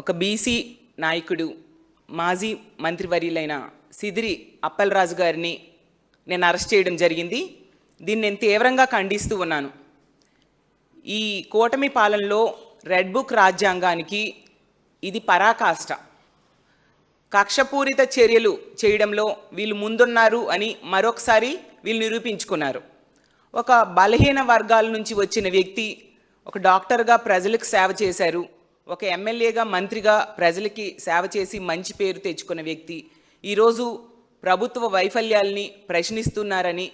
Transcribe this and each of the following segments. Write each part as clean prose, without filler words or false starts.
ఒక బీసీ నాయకుడు మాజీ మంత్రివర్యులైన సిదిరి అప్పలరాజు గారిని నేను అరెస్ట్ చేయడం జరిగింది. దీన్ని నేను తీవ్రంగా ఖండిస్తూ ఉన్నాను. ఈ కూటమి పాలనలో రెడ్ బుక్ రాజ్యాంగానికి ఇది పరాకాష్ట. కక్షపూరిత చర్యలు చేయడంలో వీళ్ళు ముందున్నారు అని మరొకసారి వీళ్ళు నిరూపించుకున్నారు. ఒక బలహీన వర్గాల నుంచి వచ్చిన వ్యక్తి ఒక డాక్టర్గా ప్రజలకు సేవ చేశారు. ఒక ఎమ్మెల్యేగా మంత్రిగా ప్రజలకి సేవ చేసి మంచి పేరు తెచ్చుకున్న వ్యక్తి ఈరోజు ప్రభుత్వ వైఫల్యాల్ని ప్రశ్నిస్తున్నారని,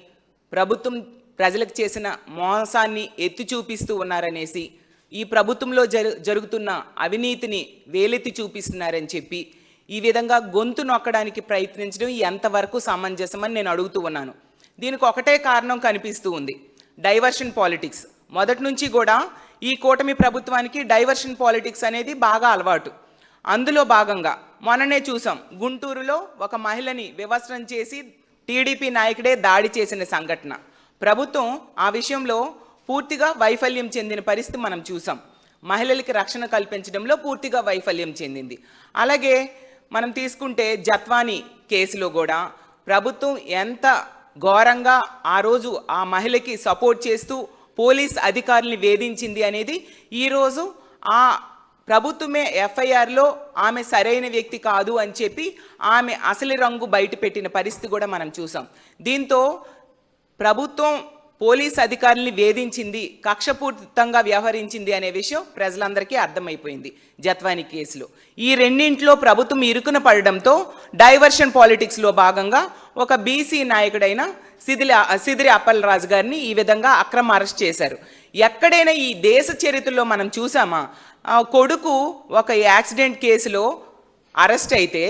ప్రభుత్వం ప్రజలకు చేసిన మోసాన్ని ఎత్తి చూపిస్తూ ఉన్నారనేసి, ఈ ప్రభుత్వంలో జరుగుతున్న అవినీతిని వేలెత్తి చూపిస్తున్నారని చెప్పి ఈ విధంగా గొంతు నొక్కడానికి ప్రయత్నించడం ఎంతవరకు సమంజసమని నేను అడుగుతూ ఉన్నాను. దీనికి ఒకటే కారణం కనిపిస్తూ ఉంది, డైవర్షన్ పాలిటిక్స్. మొదటి నుంచి కూడా ఈ కూటమి ప్రభుత్వానికి డైవర్షన్ పాలిటిక్స్ అనేది బాగా అలవాటు. అందులో భాగంగా మొన్ననే చూసాం, గుంటూరులో ఒక మహిళని వివస్త్రం చేసి టీడీపీ నాయకుడే దాడి చేసిన సంఘటన. ప్రభుత్వం ఆ విషయంలో పూర్తిగా వైఫల్యం చెందిన పరిస్థితి మనం చూసాం. మహిళలకి రక్షణ కల్పించడంలో పూర్తిగా వైఫల్యం చెందింది. అలాగే మనం తీసుకుంటే జత్వానీ కేసులో కూడా ప్రభుత్వం ఎంత ఘోరంగా ఆ రోజు ఆ మహిళకి సపోర్ట్ చేస్తూ పోలీస్ అధికారుల్ని వేధించింది అనేది ఈరోజు ఆ ప్రభుత్వమే ఎఫ్ఐఆర్లో ఆమె సరైన వ్యక్తి కాదు అని చెప్పి ఆమె అసలు రంగు బయట పెట్టిన పరిస్థితి కూడా మనం చూసాం. దీంతో ప్రభుత్వం పోలీస్ అధికారుల్ని వేధించింది, కక్షపూరితంగా వ్యవహరించింది అనే విషయం ప్రజలందరికీ అర్థమైపోయింది జత్వానీ కేసులో. ఈ రెండింటిలో ప్రభుత్వం ఇరుకున పడడంతో డైవర్షన్ పాలిటిక్స్లో భాగంగా ఒక బీసీ నాయకుడైన సిదిరి అప్పలరాజు గారిని ఈ విధంగా అక్రమ అరెస్ట్ చేశారు. ఎక్కడైనా ఈ దేశ చరిత్రలో మనం చూసామా, కొడుకు ఒక యాక్సిడెంట్ కేసులో అరెస్ట్ అయితే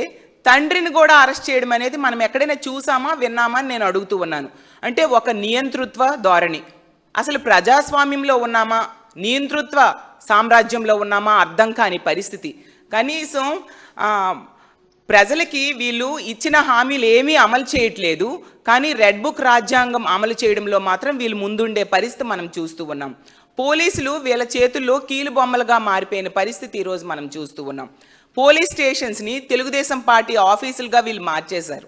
తండ్రిని కూడా అరెస్ట్ చేయడం అనేది మనం ఎక్కడైనా చూసామా, విన్నామా అని నేను అడుగుతూ ఉన్నాను. అంటే ఒక నియంతృత్వ ధోరణి. అసలు ప్రజాస్వామ్యంలో ఉన్నామా, నియంతృత్వ సామ్రాజ్యంలో ఉన్నామా అర్థం కాని పరిస్థితి. కనీసం ప్రజలకి వీళ్ళు ఇచ్చిన హామీలు ఏమీ అమలు చేయట్లేదు, కానీ రెడ్ బుక్ రాజ్యాంగం అమలు చేయడంలో మాత్రం వీళ్ళు ముందుండే పరిస్థితి మనం చూస్తూ ఉన్నాం. పోలీసులు వీళ్ళ చేతుల్లో కీలు బొమ్మలుగా మారిపోయిన పరిస్థితి ఈరోజు మనం చూస్తూ ఉన్నాం. పోలీస్ స్టేషన్స్ని తెలుగుదేశం పార్టీ ఆఫీసులుగా వీళ్ళు మార్చేశారు.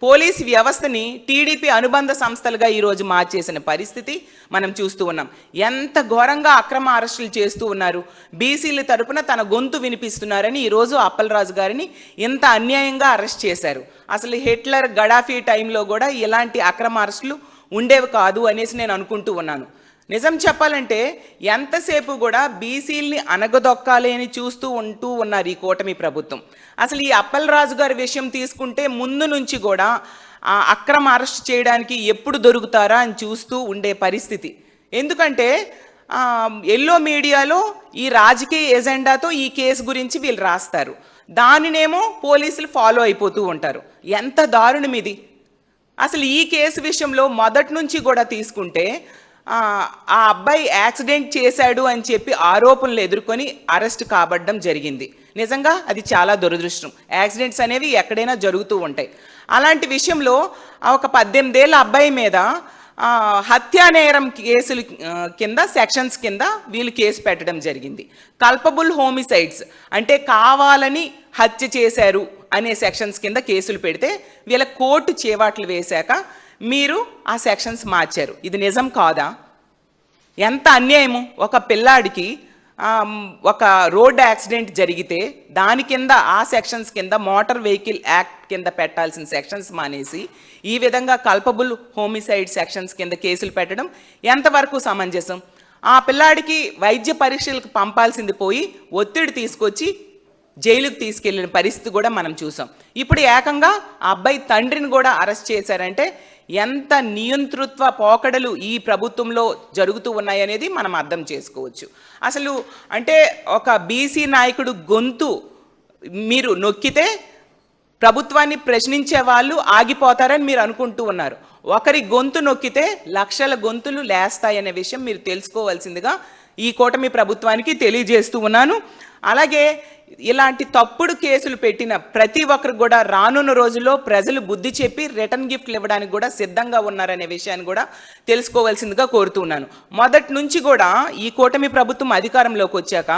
పోలీస్ వ్యవస్థని టీడీపీ అనుబంధ సంస్థలుగా ఈరోజు మార్చేసిన పరిస్థితి మనం చూస్తూ ఉన్నాం. ఎంత ఘోరంగా అక్రమ అరెస్టులు చేస్తూ ఉన్నారు. బీసీల తరపున తన గొంతు వినిపిస్తున్నారని ఈరోజు అప్పలరాజు గారిని ఇంత అన్యాయంగా అరెస్ట్ చేశారు. అసలు హిట్లర్, గడాఫీ టైంలో కూడా ఇలాంటి అక్రమ అరెస్టులు ఉండేవి కాదు అనేసి నేను అనుకుంటూ ఉన్నాను. నిజం చెప్పాలంటే ఎంతసేపు కూడా బీసీల్ని అనగదొక్కాలి అని చూస్తూ ఉన్నారు ఈ కూటమి ప్రభుత్వం. అసలు ఈ అప్పలరాజు గారి విషయం తీసుకుంటే ముందు నుంచి కూడా అక్రమ అరెస్ట్ చేయడానికి ఎప్పుడు దొరుకుతారా అని చూస్తూ ఉండే పరిస్థితి. ఎందుకంటే ఎల్లో మీడియాలో ఈ రాజకీయ ఎజెండాతో ఈ కేసు గురించి వీళ్ళు రాస్తారు, దానినేమో పోలీసులు ఫాలో అయిపోతూ ఉంటారు. ఎంత దారుణం ఇది. అసలు ఈ కేసు విషయంలో మొదటి నుంచి కూడా తీసుకుంటే ఆ అబ్బాయి యాక్సిడెంట్ చేశాడు అని చెప్పి ఆరోపణలు ఎదుర్కొని అరెస్ట్ కాబడడం జరిగింది. నిజంగా అది చాలా దురదృష్టం. యాక్సిడెంట్స్ అనేవి ఎక్కడైనా జరుగుతూ ఉంటాయి. అలాంటి విషయంలో ఒక 18 ఏళ్ళ అబ్బాయి మీద హత్యానేరం కేసులు కింద సెక్షన్స్ కింద వీళ్ళు కేసు పెట్టడం జరిగింది. కల్పబుల్ హోమిసైడ్స్ అంటే కావాలని హత్య చేశారు అనే సెక్షన్స్ కింద కేసులు పెడితే వీళ్ళ కోర్టు చేవాట్లు వేశాక మీరు ఆ సెక్షన్స్ మార్చారు. ఇది నిజం కాదా? ఎంత అన్యాయము. ఒక పిల్లాడికి ఒక రోడ్ యాక్సిడెంట్ జరిగితే దాని కింద ఆ సెక్షన్స్ కింద మోటార్ వెహికల్ యాక్ట్ కింద పెట్టాల్సిన సెక్షన్స్ మానేసి ఈ విధంగా కల్పబుల్ హోమిసైడ్ సెక్షన్స్ కింద కేసులు పెట్టడం ఎంతవరకు సమంజసం? ఆ పిల్లాడికి వైద్య పరీక్షలకు పంపాల్సింది పోయి ఒత్తిడి తీసుకొచ్చి జైలుకు తీసుకెళ్లిన పరిస్థితి కూడా మనం చూసాం. ఇప్పుడు ఏకంగా ఆ అబ్బాయి తండ్రిని కూడా అరెస్ట్ చేశారంటే ఎంత నియంతృత్వ పోకడలు ఈ ప్రభుత్వంలో జరుగుతూ ఉన్నాయనేది మనం అర్థం చేసుకోవచ్చు. అసలు అంటే ఒక బీసీ నాయకుడు గొంతు మీరు నొక్కితే ప్రభుత్వాన్ని ప్రశ్నించే వాళ్ళు ఆగిపోతారని మీరు అనుకుంటూ ఉన్నారు. ఒకరి గొంతు నొక్కితే లక్షల గొంతులు లేస్తాయనే విషయం మీరు తెలుసుకోవాల్సిందిగా ఈ కూటమి ప్రభుత్వానికి తెలియజేస్తూ ఉన్నాను. అలాగే ఇలాంటి తప్పుడు కేసులు పెట్టిన ప్రతి ఒక్కరు కూడా రానున్న రోజుల్లో ప్రజలు బుద్ధి చెప్పి రిటర్న్ గిఫ్ట్లు ఇవ్వడానికి కూడా సిద్ధంగా ఉన్నారనే విషయాన్ని కూడా తెలుసుకోవాల్సిందిగా కోరుతున్నాను. మొదటి నుంచి కూడా ఈ కూటమి ప్రభుత్వం అధికారంలోకి వచ్చాక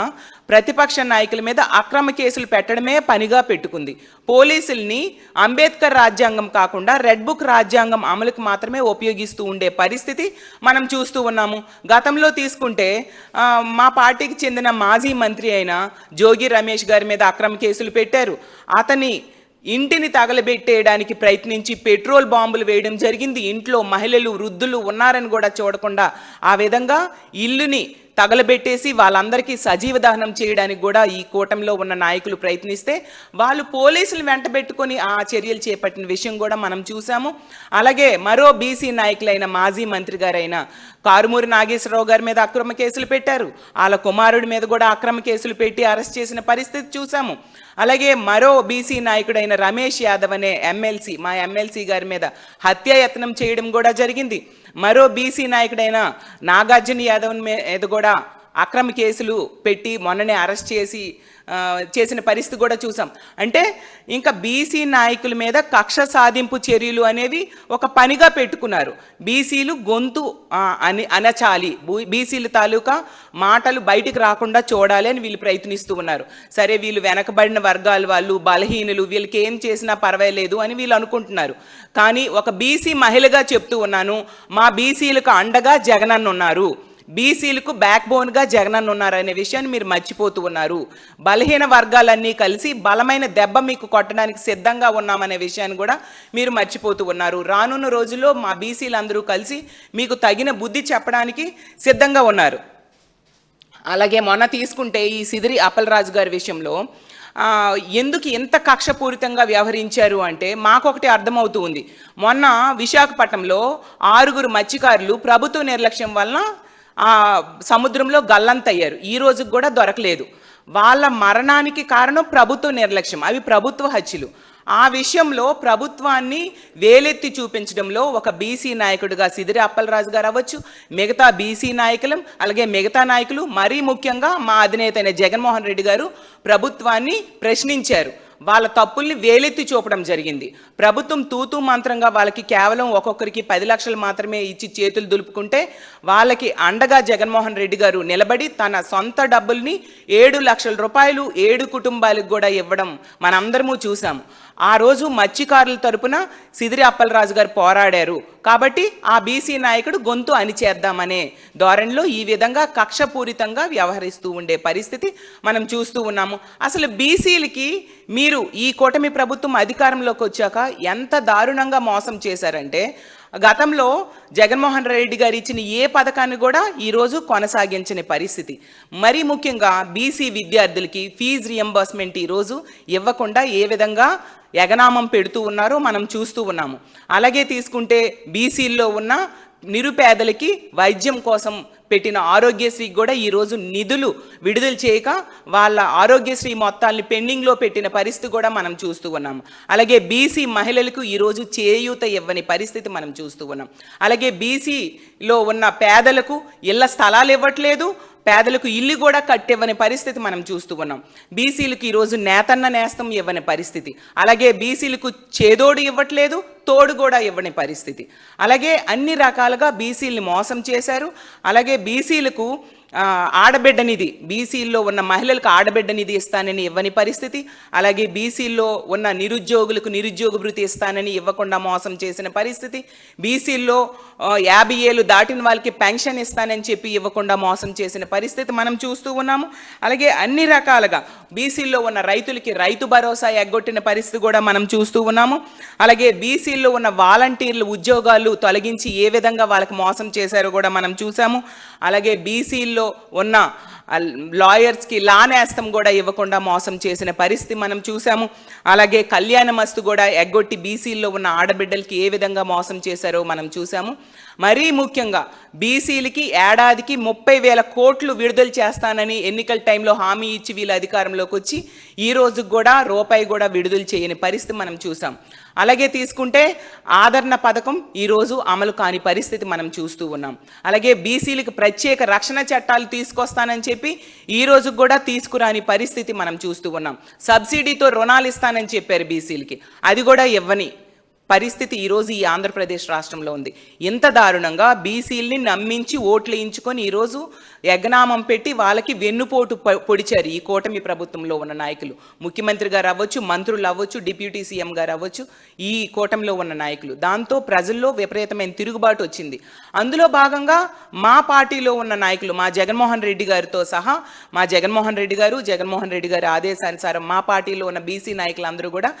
ప్రతిపక్ష నాయకుల మీద అక్రమ కేసులు పెట్టడమే పనిగా పెట్టుకుంది. పోలీసుల్ని అంబేద్కర్ రాజ్యాంగం కాకుండా రెడ్ బుక్ రాజ్యాంగం అమలుకు మాత్రమే ఉపయోగిస్తూ ఉండే పరిస్థితి మనం చూస్తూ ఉన్నాము. గతంలో తీసుకుంటే మా పార్టీకి చెందిన మాజీ మంత్రి అయిన జోగి రమేష్ గారి మీద అక్రమ కేసులు పెట్టారు. అతని ఇంటిని తగలబెట్టేయడానికి ప్రయత్నించి పెట్రోల్ బాంబులు వేయడం జరిగింది. ఇంట్లో మహిళలు, వృద్ధులు ఉన్నారని కూడా చూడకుండా ఆ విధంగా ఇల్లుని తగలబెట్టేసి వాళ్ళందరికీ సజీవ దహనం చేయడానికి కూడా ఈ కూటమిలో ఉన్న నాయకులు ప్రయత్నిస్తే వాళ్ళు పోలీసులు వెంటబెట్టుకొని ఆ చర్యలు చేపట్టిన విషయం కూడా మనం చూసాము. అలాగే మరో బీసీ నాయకులైన మాజీ మంత్రి గారైన కారుమూరి నాగేశ్వరరావు గారి మీద అక్రమ కేసులు పెట్టారు. వాళ్ళ కుమారుడి మీద కూడా అక్రమ కేసులు పెట్టి అరెస్ట్ చేసిన పరిస్థితి చూసాము. అలాగే మరో బీసీ నాయకుడైన రమేష్ యాదవ్ అనే మా ఎమ్మెల్సీ గారి మీద హత్యాయత్నం చేయడం కూడా జరిగింది. మరో బీసీ నాయకుడైన నాగార్జున యాదవ్ మీద కూడా అక్రమ కేసులు పెట్టి మొన్ననే అరెస్ట్ చేసిన పరిస్థితి కూడా చూసాం. అంటే ఇంకా బీసీ నాయకుల మీద కక్ష సాధింపు చర్యలు అనేవి ఒక పనిగా పెట్టుకున్నారు. బీసీలు గొంతు అనచాలి, బీసీల తాలూకా మాటలు బయటికి రాకుండా చూడాలి అని వీళ్ళు ప్రయత్నిస్తూ ఉన్నారు. సరే, వీళ్ళు వెనకబడిన వర్గాల వాళ్ళు, బలహీనులు, వీళ్ళకి ఏం చేసినా పర్వాలేదు అని వీళ్ళు అనుకుంటున్నారు. కానీ ఒక బీసీ మహిళగా చెప్తూ ఉన్నాను, మా బీసీలకు అండగా జగనన్న ఉన్నారు, బీసీలకు బ్యాక్ బోన్గా జగనన్న ఉన్నారనే విషయాన్ని మీరు మర్చిపోతూ ఉన్నారు. బలహీన వర్గాలన్నీ కలిసి బలమైన దెబ్బ మీకు కొట్టడానికి సిద్ధంగా ఉన్నామనే విషయాన్ని కూడా మీరు మర్చిపోతూ ఉన్నారు. రానున్న రోజుల్లో మా బీసీలందరూ కలిసి మీకు తగిన బుద్ధి చెప్పడానికి సిద్ధంగా ఉన్నారు. అలాగే మొన్న తీసుకుంటే ఈ సిదిరి అప్పలరాజు గారి విషయంలో ఎందుకు ఇంత కక్షపూరితంగా వ్యవహరించారు అంటే మాకొకటి అర్థమవుతూ ఉంది. మొన్న విశాఖపట్నంలో 6 మత్స్యకారులు ప్రభుత్వ నిర్లక్ష్యం వలన సముద్రంలో గల్లంతయ్యారు. ఈ రోజుకి కూడా దొరకలేదు. వాళ్ళ మరణానికి కారణం ప్రభుత్వ నిర్లక్ష్యం. అవి ప్రభుత్వ హత్యలు. ఆ విషయంలో ప్రభుత్వాన్ని వేలెత్తి చూపించడంలో ఒక బీసీ నాయకుడిగా సిదిరి అప్పలరాజు గారు అవ్వచ్చు, మిగతా బీసీ నాయకులు, అలాగే మిగతా నాయకులు, మరీ ముఖ్యంగా మా అధినేత అయిన జగన్మోహన్ రెడ్డి గారు ప్రభుత్వాన్ని ప్రశ్నించారు. వాళ్ళ తప్పుల్ని వేలెత్తి చూపడం జరిగింది. ప్రభుత్వం తూతూ మంత్రంగా వాళ్ళకి కేవలం ఒక్కొక్కరికి 10 లక్షలు మాత్రమే ఇచ్చి చేతులు దులుపుకుంటే వాళ్ళకి అండగా జగన్మోహన్ రెడ్డి గారు నిలబడి తన సొంత డబ్బుల్ని 7 లక్షల రూపాయలు 7 కుటుంబాలకు కూడా ఇవ్వడం మనందరము చూసాము. ఆ రోజు మత్స్యకారుల తరపున సిదిరి అప్పలరాజు గారు పోరాడారు కాబట్టి ఆ బీసీ నాయకుడు గొంతు అణిచేద్దామనే ధోరణిలో ఈ విధంగా కక్షపూరితంగా వ్యవహరిస్తూ ఉండే పరిస్థితి మనం చూస్తూ ఉన్నాము. అసలు బీసీలకి మీరు ఈ కూటమి ప్రభుత్వం అధికారంలోకి వచ్చాక ఎంత దారుణంగా మోసం చేశారంటే గతంలో జగన్మోహన్ రెడ్డి గారు ఇచ్చిన ఏ పథకాన్ని కూడా ఈరోజు కొనసాగించని పరిస్థితి. మరీ ముఖ్యంగా బీసీ విద్యార్థులకి ఫీజు రియంబర్స్మెంట్ ఈరోజు ఇవ్వకుండా ఏ విధంగా ఎగనామం పెడుతూ ఉన్నారో మనం చూస్తూ ఉన్నాము. అలాగే తీసుకుంటే బీసీల్లో ఉన్న నిరుపేదలకి వైద్యం కోసం పెట్టిన ఆరోగ్యశ్రీకి కూడా ఈరోజు నిధులు విడుదల చేయక వాళ్ళ ఆరోగ్యశ్రీ మొత్తాన్ని పెండింగ్లో పెట్టిన పరిస్థితి కూడా మనం చూస్తూ ఉన్నాము. అలాగే బీసీ మహిళలకు ఈరోజు చేయూత ఇవ్వని పరిస్థితి మనం చూస్తూ ఉన్నాం. అలాగే బీసీలో ఉన్న పేదలకు ఇళ్ల స్థలాలు ఇవ్వట్లేదు, పేదలకు ఇల్లు కూడా కట్టివ్వని పరిస్థితి మనం చూస్తూ ఉన్నాం. బీసీలకు ఈరోజు నేతన్న నేస్తం ఇవ్వని పరిస్థితి. అలాగే బీసీలకు చేదోడు ఇవ్వట్లేదు, తోడు కూడా ఇవ్వని పరిస్థితి. అలాగే అన్ని రకాలుగా బీసీలని మోసం చేశారు. అలాగే బీసీలకు ఆడబిడ్డ నిధి, బీసీల్లో ఉన్న మహిళలకు ఆడబిడ్డ నిధి ఇస్తానని ఇవ్వని పరిస్థితి. అలాగే బీసీల్లో ఉన్న నిరుద్యోగులకు నిరుద్యోగ భృతి ఇస్తానని ఇవ్వకుండా మోసం చేసిన పరిస్థితి. బీసీల్లో 50 ఏళ్ళు దాటిన వాళ్ళకి పెన్షన్ ఇస్తానని చెప్పి ఇవ్వకుండా మోసం చేసిన పరిస్థితి మనం చూస్తూ ఉన్నాము. అలాగే అన్ని రకాలుగా బీసీల్లో ఉన్న రైతులకి రైతు భరోసా ఎగ్గొట్టిన పరిస్థితి కూడా మనం చూస్తూ ఉన్నాము. అలాగే బీసీల్లో ఉన్న వాలంటీర్లు ఉద్యోగాలు తొలగించి ఏ విధంగా వాళ్ళకి మోసం చేశారో కూడా మనం చూసాము. అలాగే బీసీల్లో ఉన్న లాయర్స్కి లా నేస్తం కూడా ఇవ్వకుండా మోసం చేసిన పరిస్థితి మనం చూసాము. అలాగే కళ్యాణ మస్తు కూడా ఎగ్గొట్టి బీసీల్లో ఉన్న ఆడబిడ్డలకి ఏ విధంగా మోసం చేశారో మనం చూసాము. మరీ ముఖ్యంగా బీసీలకి ఏడాదికి 30,000 కోట్లు విడుదల చేస్తానని ఎన్నికల టైంలో హామీ ఇచ్చి వీళ్ళ అధికారంలోకి వచ్చి ఈ రోజుకి కూడా రూపాయి కూడా విడుదల చేయని పరిస్థితి మనం చూసాం. అలాగే తీసుకుంటే ఆదరణ పథకం ఈరోజు అమలు కాని పరిస్థితి మనం చూస్తూ ఉన్నాం. అలాగే బీసీలకు ప్రత్యేక రక్షణ చట్టాలు తీసుకొస్తానని చెప్పి ఈ రోజు కూడా తీసుకురాని పరిస్థితి మనం చూస్తూ ఉన్నాం. సబ్సిడీతో రుణాలు ఇస్తానని చెప్పారు బీసీలకి, అది కూడా ఇవ్వని పరిస్థితి ఈరోజు ఈ ఆంధ్రప్రదేశ్ రాష్ట్రంలో ఉంది. ఎంత దారుణంగా బీసీలని నమ్మించి ఓట్లు వేయించుకొని ఈరోజు యజ్ఞనామం పెట్టి వాళ్ళకి వెన్నుపోటు పొడిచారు ఈ కూటమి ప్రభుత్వంలో ఉన్న నాయకులు. ముఖ్యమంత్రి గారు అవ్వచ్చు, మంత్రులు అవ్వచ్చు, డిప్యూటీ సీఎం గారు అవ్వచ్చు, ఈ కూటమిలో ఉన్న నాయకులు. దాంతో ప్రజల్లో విపరీతమైన తిరుగుబాటు వచ్చింది. అందులో భాగంగా మా పార్టీలో ఉన్న నాయకులు, మా జగన్మోహన్ రెడ్డి గారితో సహా, మా జగన్మోహన్ రెడ్డి గారి ఆదేశానుసారం మా పార్టీలో ఉన్న బీసీ నాయకులందరూ కూడా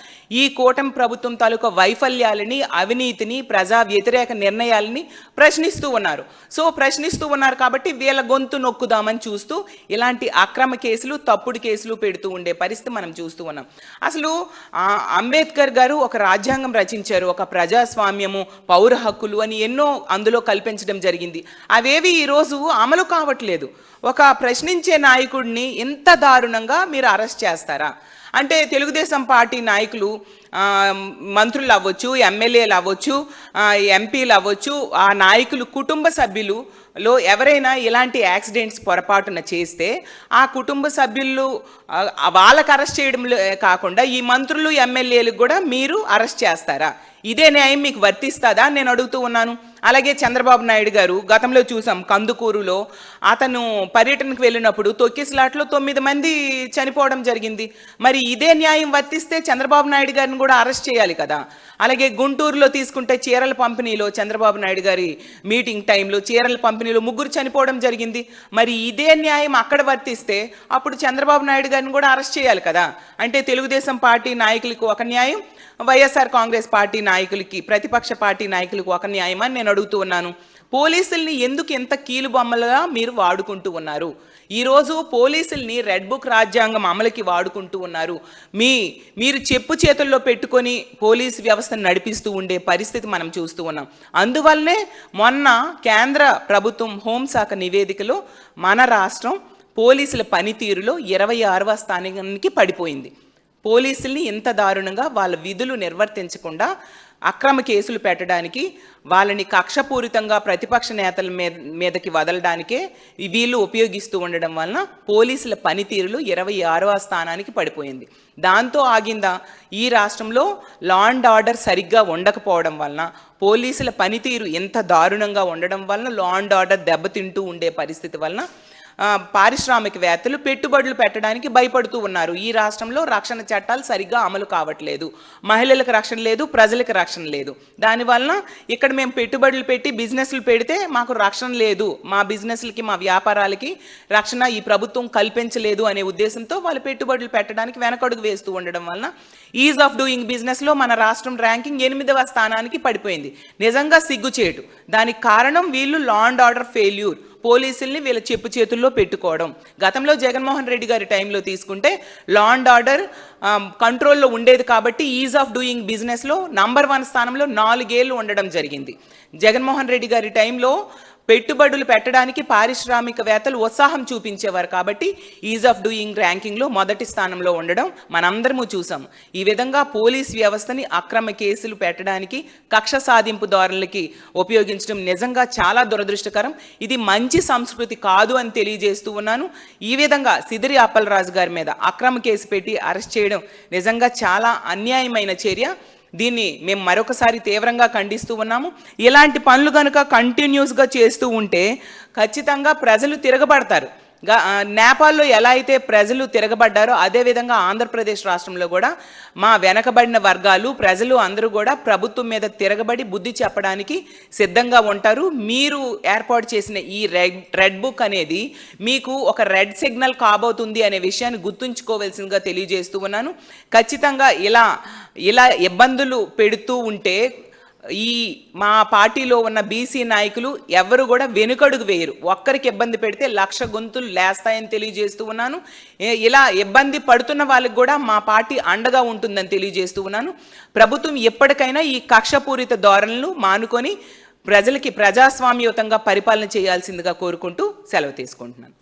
ఈ కూటమి ప్రభుత్వం తాలూకా వైఫల్యాలని, అవినీతిని, ప్రజా వ్యతిరేక నిర్ణయాలని ప్రశ్నిస్తూ ఉన్నారు. కాబట్టి వీళ్ళ గొంతు నొక్కుదామని చూస్తూ ఇలాంటి అక్రమ కేసులు, తప్పుడు కేసులు పెడుతూ ఉండే పరిస్థితి మనం చూస్తూ ఉన్నాం. అసలు అంబేద్కర్ గారు ఒక రాజ్యాంగం రచించారు, ఒక ప్రజాస్వామ్యము, పౌర హక్కులు అని ఎన్నో అందులో కల్పించడం జరిగింది. అవేవి ఈరోజు అమలు కావట్లేదు. ఒక ప్రశ్నించే నాయకుడిని ఇంత దారుణంగా మీరు అరెస్ట్ చేస్తారా? అంటే తెలుగుదేశం పార్టీ నాయకులు, మంత్రులు అవ్వచ్చు, ఎమ్మెల్యేలు అవ్వచ్చు, ఎంపీలు అవ్వచ్చు, ఆ నాయకులు కుటుంబ సభ్యులలో ఎవరైనా ఇలాంటి యాక్సిడెంట్స్ పొరపాటున చేస్తే ఆ కుటుంబ సభ్యులు వాళ్ళకు అరెస్ట్ చేయడం కాకుండా ఈ మంత్రులు, ఎమ్మెల్యేలకు కూడా మీరు అరెస్ట్ చేస్తారా? ఇదే న్యాయం మీకు వర్తిస్తుందా నేను అడుగుతూ ఉన్నాను. అలాగే చంద్రబాబు నాయుడు గారు గతంలో చూసాం, కందుకూరులో అతను పర్యటనకు వెళ్ళినప్పుడు తొక్కిసలాట్లో 9 మంది చనిపోవడం జరిగింది. మరి ఇదే న్యాయం వర్తిస్తే చంద్రబాబు నాయుడు గారిని కూడా అరెస్ట్ చేయాలి కదా. అలాగే గుంటూరులో తీసుకుంటే చీరల పంపిణీలో చంద్రబాబు నాయుడు గారి మీటింగ్ టైంలో చీరల పంపిణీలో 3 చనిపోవడం జరిగింది. మరి ఇదే న్యాయం అక్కడ వర్తిస్తే అప్పుడు చంద్రబాబు నాయుడు గారిని కూడా అరెస్ట్ చేయాలి కదా. అంటే తెలుగుదేశం పార్టీ నాయకులకు ఒక న్యాయం, వైఎస్ఆర్ కాంగ్రెస్ పార్టీ నాయకులకి, ప్రతిపక్ష పార్టీ నాయకులకు ఒక న్యాయం అని నేను అడుగుతూ ఉన్నాను. పోలీసుల్ని ఎందుకు ఎంత కీలుబొమ్మలుగా మీరు వాడుకుంటూ ఉన్నారు? ఈరోజు పోలీసుల్ని రెడ్ బుక్ రాజ్యాంగం అమలుకి వాడుకుంటూ ఉన్నారు. మీరు చెప్పు చేతుల్లో పెట్టుకొని పోలీసు వ్యవస్థను నడిపిస్తూ ఉండే పరిస్థితి మనం చూస్తూ ఉన్నాం. అందువల్లనే మొన్న కేంద్ర ప్రభుత్వం హోంశాఖ నివేదికలో మన రాష్ట్రం పోలీసుల పనితీరులో 26వ స్థానానికి పడిపోయింది. పోలీసుల్ని ఇంత దారుణంగా వాళ్ళ విధులు నిర్వర్తించకుండా అక్రమ కేసులు పెట్టడానికి, వాళ్ళని కక్షపూరితంగా ప్రతిపక్ష నేతల మీదకి వదలడానికే వీళ్ళు ఉపయోగిస్తూ ఉండడం వలన పోలీసుల పనితీరులు 26వ స్థానానికి పడిపోయింది. దాంతో ఆగిందా? ఈ రాష్ట్రంలో లా అండ్ ఆర్డర్ సరిగ్గా ఉండకపోవడం వలన, పోలీసుల పనితీరు ఎంత దారుణంగా ఉండడం వలన, లా అండ్ ఆర్డర్ దెబ్బతింటూ ఉండే పరిస్థితి వలన పారిశ్రామికవేత్తలు పెట్టుబడులు పెట్టడానికి భయపడుతూ ఉన్నారు. ఈ రాష్ట్రంలో రక్షణ చట్టాలు సరిగ్గా అమలు కావట్లేదు. మహిళలకు రక్షణ లేదు, ప్రజలకు రక్షణ లేదు. దానివలన ఇక్కడ మేము పెట్టుబడులు పెట్టి బిజినెస్లు పెడితే మాకు రక్షణ లేదు, మా బిజినెస్లకి, మా వ్యాపారాలకి రక్షణ ఈ ప్రభుత్వం కల్పించలేదు అనే ఉద్దేశంతో వాళ్ళు పెట్టుబడులు పెట్టడానికి వెనకడుగు వేస్తూ ఉండడం వలన ఈజ్ ఆఫ్ డూయింగ్ బిజినెస్లో మన రాష్ట్రం ర్యాంకింగ్ 8వ స్థానానికి పడిపోయింది. నిజంగా సిగ్గుచేటు. దానికి కారణం వీళ్ళు లా అండ్ ఆర్డర్ ఫెయిల్యూర్, పోలీసుల్ని వీళ్ళ చెప్పు చేతుల్లో పెట్టుకోవడం. గతంలో జగన్మోహన్ రెడ్డి గారి టైంలో తీసుకుంటే లా అండ్ ఆర్డర్ కంట్రోల్లో ఉండేది కాబట్టి ఈజ్ ఆఫ్ డూయింగ్ బిజినెస్లో నంబర్ 1 స్థానంలో 4 ఏళ్ళు ఉండడం జరిగింది. జగన్మోహన్ రెడ్డి గారి టైంలో పెట్టుబడులు పెట్టడానికి పారిశ్రామికవేత్తలు ఉత్సాహం చూపించేవారు కాబట్టి ఈజ్ ఆఫ్ డూయింగ్ ర్యాంకింగ్లో మొదటి స్థానంలో ఉండడం మనందరము చూసాం. ఈ విధంగా పోలీస్ వ్యవస్థని అక్రమ కేసులు పెట్టడానికి, కక్ష సాధింపు దారులకి ఉపయోగించడం నిజంగా చాలా దురదృష్టకరం. ఇది మంచి సంస్కృతి కాదు అని తెలియజేస్తూ ఉన్నాను. ఈ విధంగా సిదిరి అప్పలరాజు గారి మీద అక్రమ కేసు పెట్టి అరెస్ట్ చేయడం నిజంగా చాలా అన్యాయమైన చర్య. దీన్ని మేము మరొకసారి తీవ్రంగా ఖండిస్తూ ఉన్నాము. ఇలాంటి పనులు కనుక కంటిన్యూస్గా చేస్తూ ఉంటే ఖచ్చితంగా ప్రజలు తిరగబడతారు. నేపాల్లో ఎలా అయితే ప్రజలు తిరగబడ్డారో అదేవిధంగా ఆంధ్రప్రదేశ్ రాష్ట్రంలో కూడా మా వెనకబడిన వర్గాలు, ప్రజలు అందరూ కూడా ప్రభుత్వం మీద తిరగబడి బుద్ధి చెప్పడానికి సిద్ధంగా ఉంటారు. మీరు ఏర్పాటు చేసిన ఈ రెడ్ బుక్ అనేది మీకు ఒక రెడ్ సిగ్నల్ కాబోతుంది అనే విషయాన్ని గుర్తుంచుకోవాల్సిందిగా తెలియజేస్తూ ఉన్నాను. ఖచ్చితంగా ఇలా ఇబ్బందులు పెడుతూ ఉంటే ఈ మా పార్టీలో ఉన్న బీసీ నాయకులు ఎవరు కూడా వెనుకడుగు వేయరు. ఒక్కరికి ఇబ్బంది పెడితే 1,00,000 గొంతులు లేస్తాయని తెలియజేస్తూ ఉన్నాను. ఇలా ఇబ్బంది పడుతున్న వాళ్ళకి కూడా మా పార్టీ అండగా ఉంటుందని తెలియజేస్తూ ఉన్నాను. ప్రభుత్వం ఎప్పటికైనా ఈ కక్షపూరిత ధోరణులను మానుకొని ప్రజలకి ప్రజాస్వామ్యయుతంగా పరిపాలన చేయాల్సిందిగా కోరుకుంటూ సెలవు తీసుకుంటున్నాను.